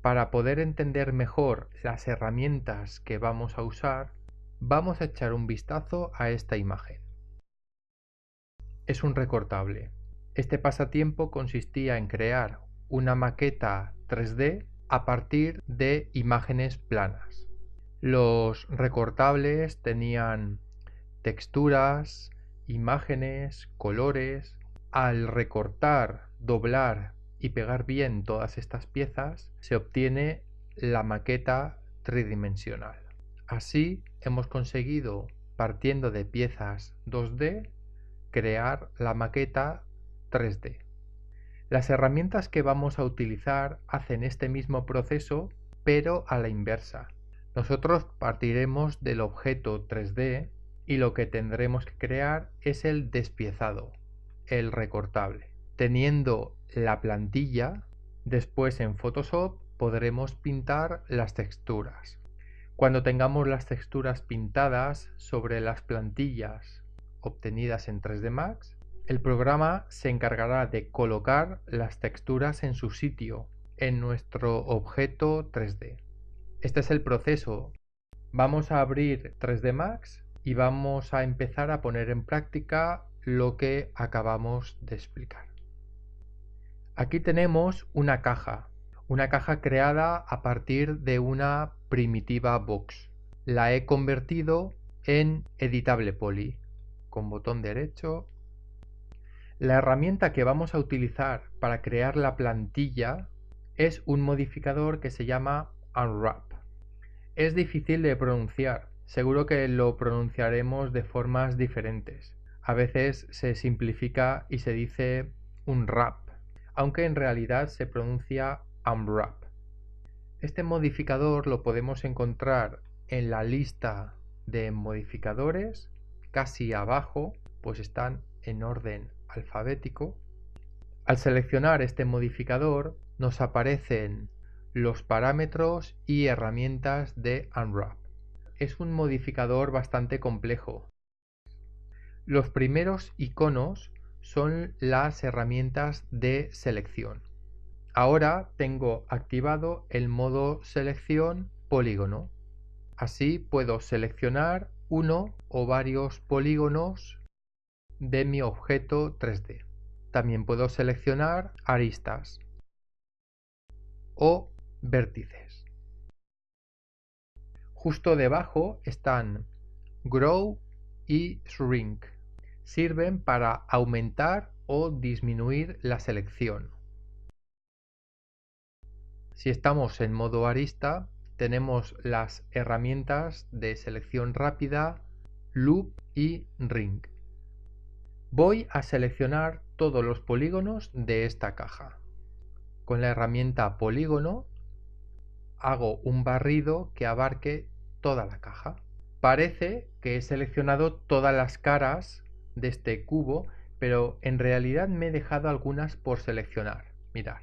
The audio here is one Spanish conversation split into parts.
Para poder entender mejor las herramientas que vamos a usar, vamos a echar un vistazo a esta imagen. Es un recortable. Este pasatiempo consistía en crear una maqueta 3D a partir de imágenes planas. Los recortables tenían texturas, imágenes, colores. Al recortar, doblar y pegar bien todas estas piezas, se obtiene la maqueta tridimensional. Así hemos conseguido, partiendo de piezas 2D, crear la maqueta 3D. Las herramientas que vamos a utilizar hacen este mismo proceso, pero a la inversa. Nosotros partiremos del objeto 3D y lo que tendremos que crear es el despiezado, el recortable. Teniendo la plantilla, después en Photoshop podremos pintar las texturas. Cuando tengamos las texturas pintadas sobre las plantillas obtenidas en 3D Max, el programa se encargará de colocar las texturas en su sitio, en nuestro objeto 3D. Este es el proceso. Vamos a abrir 3D Max y vamos a empezar a poner en práctica lo que acabamos de explicar. Aquí tenemos una caja creada a partir de una primitiva box. La he convertido en editable poly con botón derecho. La herramienta que vamos a utilizar para crear la plantilla es un modificador que se llama Unwrap. Es difícil de pronunciar, seguro que lo pronunciaremos de formas diferentes. A veces se simplifica y se dice Unwrap, aunque en realidad se pronuncia Unwrap. Este modificador lo podemos encontrar en la lista de modificadores, casi abajo, pues están en orden alfabético. Al seleccionar este modificador nos aparecen los parámetros y herramientas de Unwrap. Es un modificador bastante complejo. Los primeros iconos son las herramientas de selección. Ahora tengo activado el modo selección polígono. Así puedo seleccionar uno o varios polígonos de mi objeto 3D. También puedo seleccionar aristas o vértices. Justo debajo están Grow y Shrink. Sirven para aumentar o disminuir la selección. Si estamos en modo arista, tenemos las herramientas de selección rápida, Loop y Ring. Voy a seleccionar todos los polígonos de esta caja. Con la herramienta polígono hago un barrido que abarque toda la caja. Parece que he seleccionado todas las caras de este cubo, pero en realidad me he dejado algunas por seleccionar. Mirad.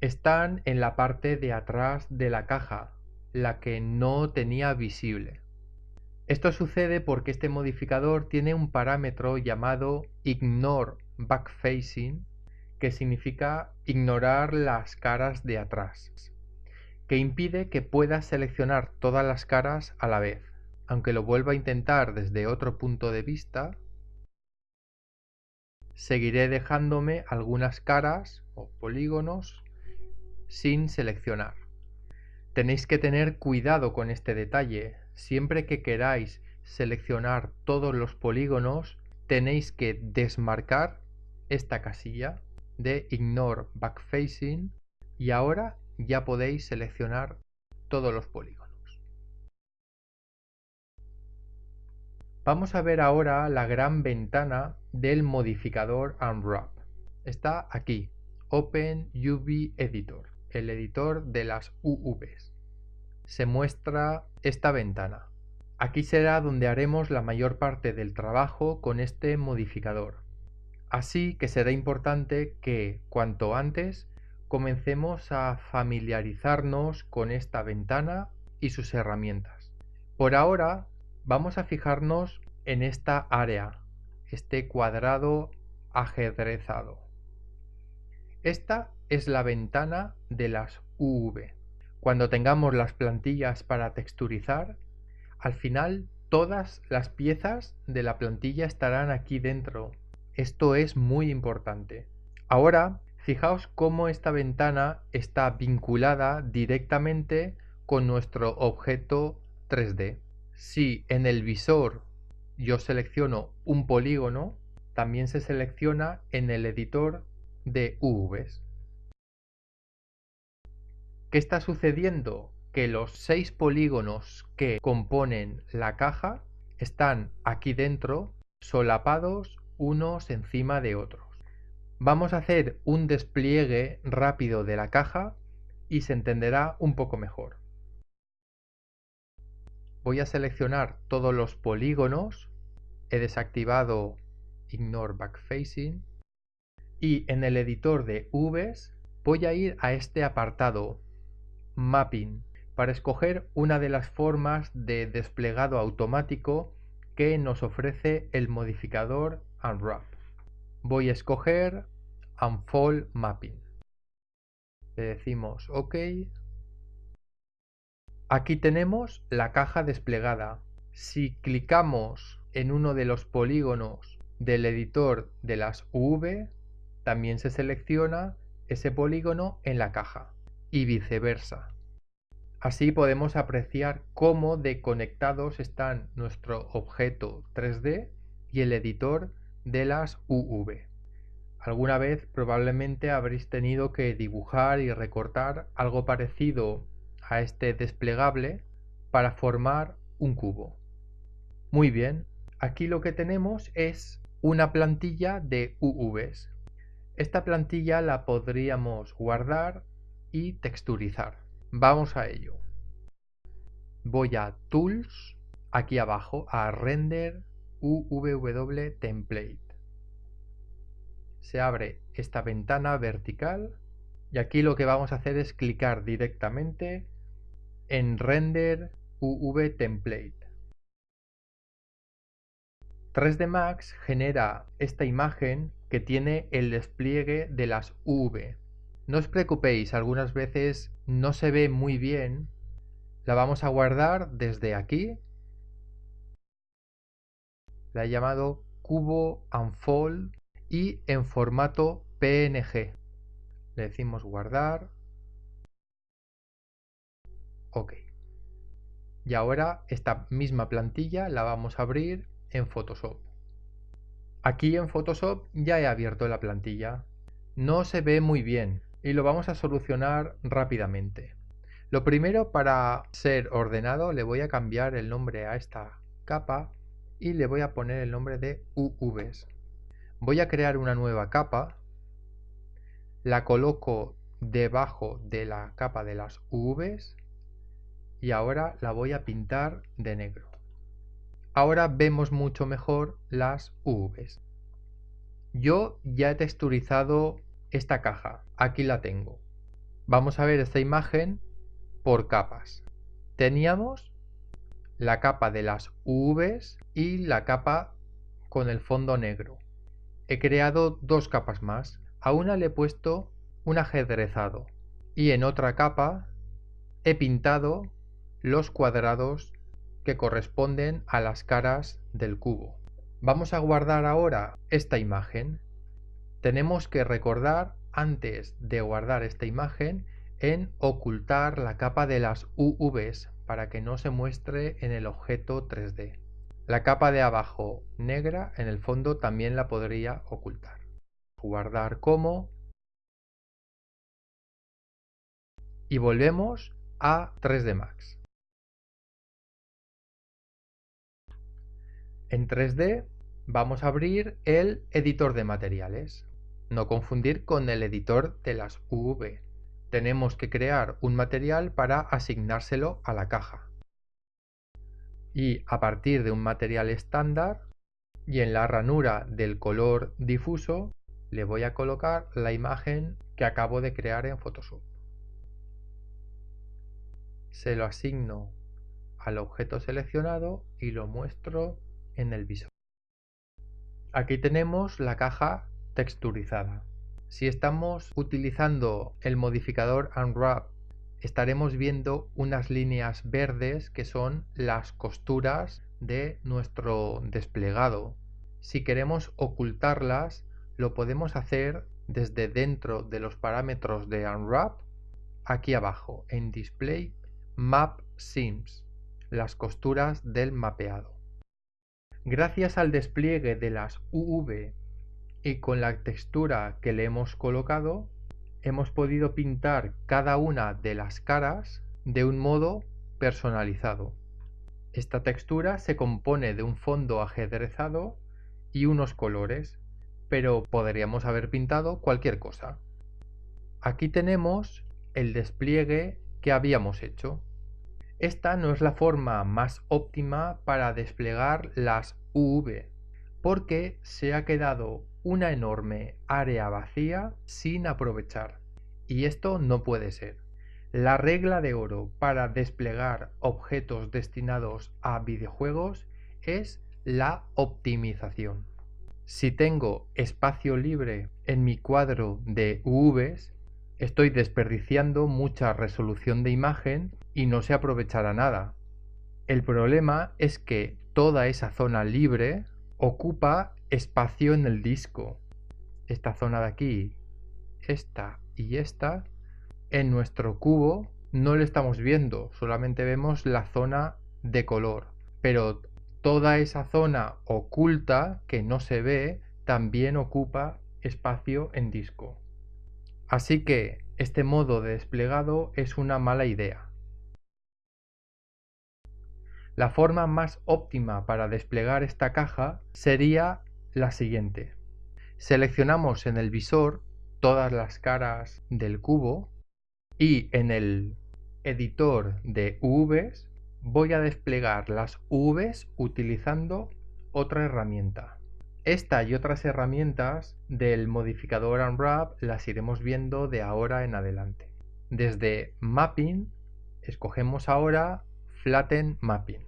Están en la parte de atrás de la caja, la que no tenía visible. Esto sucede porque este modificador tiene un parámetro llamado Ignore Backfacing, que significa ignorar las caras de atrás, que impide que pueda seleccionar todas las caras a la vez. Aunque lo vuelva a intentar desde otro punto de vista, seguiré dejándome algunas caras o polígonos sin seleccionar. Tenéis que tener cuidado con este detalle. Siempre que queráis seleccionar todos los polígonos, tenéis que desmarcar esta casilla de Ignore Backfacing y ahora ya podéis seleccionar todos los polígonos. Vamos a ver ahora la gran ventana del modificador Unwrap. Está aquí, Open UV Editor, el editor de las UVs. Se muestra esta ventana. Aquí será donde haremos la mayor parte del trabajo con este modificador. Así que será importante que, cuanto antes, comencemos a familiarizarnos con esta ventana y sus herramientas. Por ahora, vamos a fijarnos en esta área, este cuadrado ajedrezado. Esta es la ventana de las UV. Cuando tengamos las plantillas para texturizar, al final todas las piezas de la plantilla estarán aquí dentro. Esto es muy importante. Ahora, fijaos cómo esta ventana está vinculada directamente con nuestro objeto 3D. Si en el visor yo selecciono un polígono, también se selecciona en el editor de UVs. ¿Qué está sucediendo? Que los 6 polígonos que componen la caja están aquí dentro, solapados unos encima de otros. Vamos a hacer un despliegue rápido de la caja y se entenderá un poco mejor. Voy a seleccionar todos los polígonos, he desactivado Ignore Backfacing y en el editor de UVs voy a ir a este apartado Mapping para escoger una de las formas de desplegado automático que nos ofrece el modificador Unwrap. Voy a escoger Unfold Mapping. Le decimos OK. Aquí tenemos la caja desplegada. Si clicamos en uno de los polígonos del editor de las UV, también se selecciona ese polígono en la caja y viceversa. Así podemos apreciar cómo de conectados están nuestro objeto 3D y el editor de las UV. Alguna vez probablemente habréis tenido que dibujar y recortar algo parecido a este desplegable para formar un cubo. Muy bien, aquí lo que tenemos es una plantilla de UVs. Esta plantilla la podríamos guardar y texturizar. Vamos a ello. Voy a Tools, aquí abajo a Render UVW Template. Se abre esta ventana vertical y aquí lo que vamos a hacer es clicar directamente en Render UV Template. 3D Max genera esta imagen que tiene el despliegue de las UV. No os preocupéis, algunas veces no se ve muy bien. La vamos a guardar desde aquí. La he llamado Cubo Unfold y en formato PNG. Le decimos guardar. OK. Y ahora esta misma plantilla la vamos a abrir en Photoshop. Aquí en Photoshop ya he abierto la plantilla. No se ve muy bien y lo vamos a solucionar rápidamente. Lo primero, para ser ordenado, le voy a cambiar el nombre a esta capa y le voy a poner el nombre de UVs. Voy a crear una nueva capa, la coloco debajo de la capa de las UVs y ahora la voy a pintar de negro. Ahora vemos mucho mejor las UVs. Yo ya he texturizado esta caja, aquí la tengo. Vamos a ver esta imagen por capas. Teníamos la capa de las UVs y la capa con el fondo negro. He creado dos capas más. A una le he puesto un ajedrezado y en otra capa he pintado los cuadrados que corresponden a las caras del cubo. Vamos a guardar ahora esta imagen. Tenemos que recordar antes de guardar esta imagen en ocultar la capa de las UVs para que no se muestre en el objeto 3D. La capa de abajo negra en el fondo también la podría ocultar. Guardar como y volvemos a 3D Max. En 3D vamos a abrir el editor de materiales. No confundir con el editor de las UV. Tenemos que crear un material para asignárselo a la caja. Y a partir de un material estándar y en la ranura del color difuso le voy a colocar la imagen que acabo de crear en Photoshop. Se lo asigno al objeto seleccionado y lo muestro en el visor. Aquí tenemos la caja texturizada. Si estamos utilizando el modificador Unwrap, estaremos viendo unas líneas verdes que son las costuras de nuestro desplegado. Si queremos ocultarlas, lo podemos hacer desde dentro de los parámetros de Unwrap, aquí abajo en Display Map Seams, las costuras del mapeado. Gracias al despliegue de las UV y con la textura que le hemos colocado, hemos podido pintar cada una de las caras de un modo personalizado. Esta textura se compone de un fondo ajedrezado y unos colores, pero podríamos haber pintado cualquier cosa. Aquí tenemos el despliegue que habíamos hecho. Esta no es la forma más óptima para desplegar las UV, porque se ha quedado una enorme área vacía sin aprovechar. Y esto no puede ser. La regla de oro para desplegar objetos destinados a videojuegos es la optimización. Si tengo espacio libre en mi cuadro de UVs, estoy desperdiciando mucha resolución de imagen y no se aprovechará nada. El problema es que toda esa zona libre ocupa espacio en el disco. Esta zona de aquí, esta y esta, en nuestro cubo no lo estamos viendo, solamente vemos la zona de color, pero toda esa zona oculta que no se ve también ocupa espacio en disco. Así que este modo de desplegado es una mala idea. La forma más óptima para desplegar esta caja sería la siguiente. Seleccionamos en el visor todas las caras del cubo y en el editor de UVs voy a desplegar las UVs utilizando otra herramienta. Esta y otras herramientas del modificador Unwrap las iremos viendo de ahora en adelante. Desde Mapping escogemos ahora Flatten Mapping.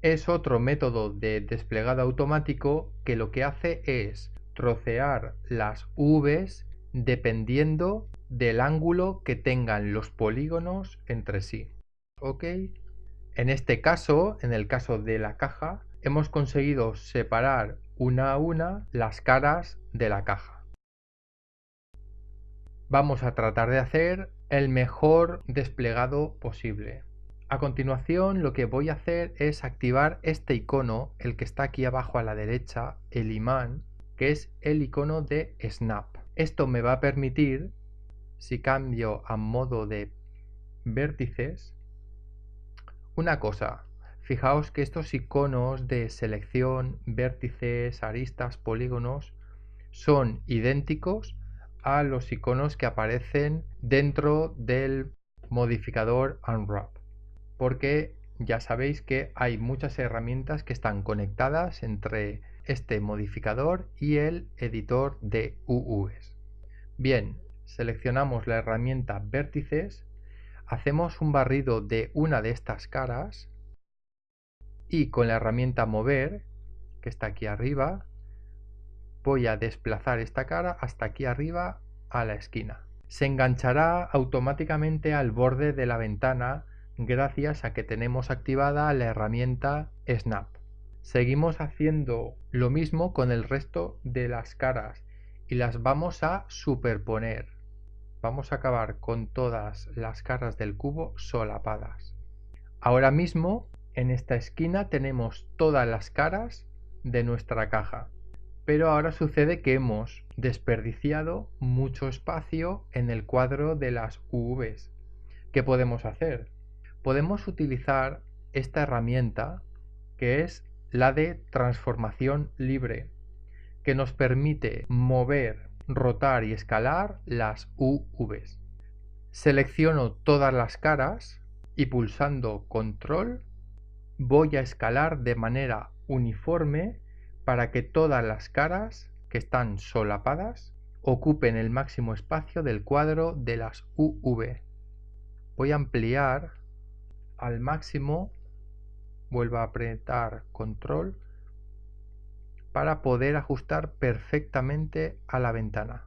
Es otro método de desplegado automático que lo que hace es trocear las UVs dependiendo del ángulo que tengan los polígonos entre sí. ¿Ok? En este caso, en el caso de la caja, hemos conseguido separar una a una las caras de la caja. Vamos a tratar de hacer el mejor desplegado posible. A continuación, lo que voy a hacer es activar este icono, el que está aquí abajo a la derecha, el imán, que es el icono de Snap. Esto me va a permitir, si cambio a modo de vértices, una cosa. Fijaos que estos iconos de selección, vértices, aristas, polígonos son idénticos a los iconos que aparecen dentro del modificador Unwrap, porque ya sabéis que hay muchas herramientas que están conectadas entre este modificador y el editor de UVs. Bien, seleccionamos la herramienta vértices, hacemos un barrido de una de estas caras y con la herramienta mover, que está aquí arriba, voy a desplazar esta cara hasta aquí arriba a la esquina. Se enganchará automáticamente al borde de la ventana gracias a que tenemos activada la herramienta Snap. Seguimos haciendo lo mismo con el resto de las caras y las vamos a superponer. Vamos a acabar con todas las caras del cubo solapadas. Ahora mismo en esta esquina tenemos todas las caras de nuestra caja, pero ahora sucede que hemos desperdiciado mucho espacio en el cuadro de las UVs. ¿Qué podemos hacer? Podemos utilizar esta herramienta que es la de transformación libre, que nos permite mover, rotar y escalar las UVs. Selecciono todas las caras y pulsando control voy a escalar de manera uniforme para que todas las caras que están solapadas ocupen el máximo espacio del cuadro de las UV. Voy a ampliar al máximo, vuelvo a apretar control para poder ajustar perfectamente a la ventana.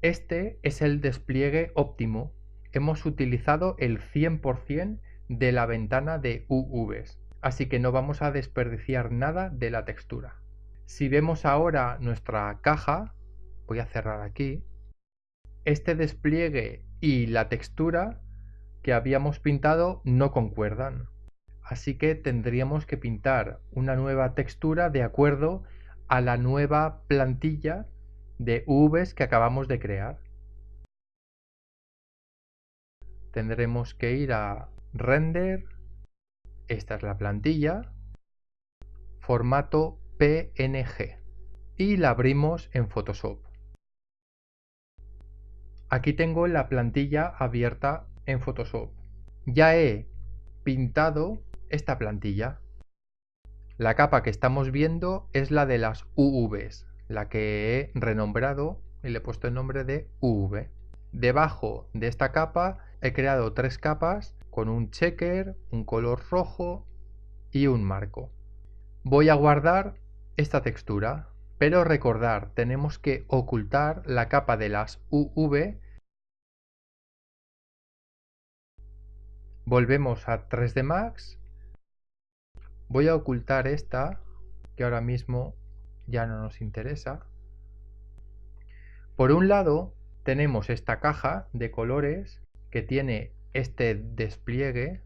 Este es el despliegue óptimo. Hemos utilizado el 100% de la ventana de UVs, así que no vamos a desperdiciar nada de la textura. Si vemos ahora nuestra caja, voy a cerrar aquí, este despliegue y la textura que habíamos pintado no concuerdan. Así que tendríamos que pintar una nueva textura de acuerdo a la nueva plantilla de UVs que acabamos de crear. Tendremos que ir a Render, esta es la plantilla, formato PNG y la abrimos en Photoshop. Aquí tengo la plantilla abierta en Photoshop. Ya he pintado esta plantilla. La capa que estamos viendo es la de las UVs, la que he renombrado y le he puesto el nombre de UV. Debajo de esta capa he creado 3 capas con un checker, un color rojo y un marco. Voy a guardar esta textura, pero recordar, tenemos que ocultar la capa de las UV. Volvemos a 3D Max. Voy a ocultar esta, que ahora mismo ya no nos interesa. Por un lado, tenemos esta caja de colores que tiene este despliegue,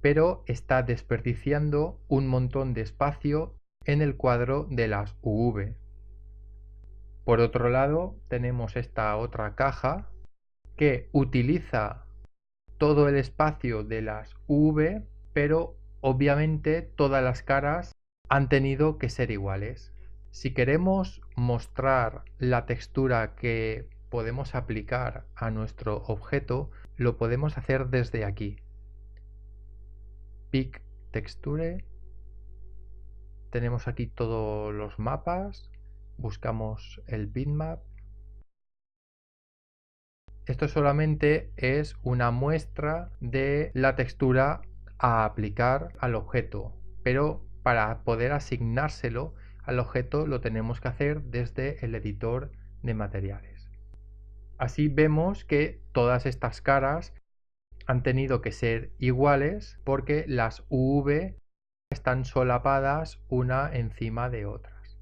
pero está desperdiciando un montón de espacio en el cuadro de las UV. Por otro lado, tenemos esta otra caja que utiliza todo el espacio de las UV, pero obviamente todas las caras han tenido que ser iguales. Si queremos mostrar la textura que podemos aplicar a nuestro objeto, lo podemos hacer desde aquí. Pick Texture. Tenemos aquí todos los mapas. Buscamos el bitmap. Esto solamente es una muestra de la textura a aplicar al objeto, pero para poder asignárselo al objeto lo tenemos que hacer desde el editor de materiales. Así vemos que todas estas caras han tenido que ser iguales porque las UV están solapadas una encima de otras.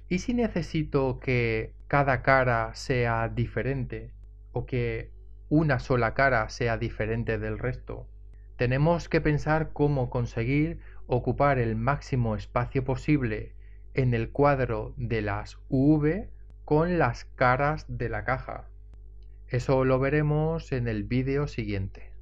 ¿Y si necesito que cada cara sea diferente o que una sola cara sea diferente del resto? Tenemos que pensar cómo conseguir ocupar el máximo espacio posible en el cuadro de las UV con las caras de la caja. Eso lo veremos en el vídeo siguiente.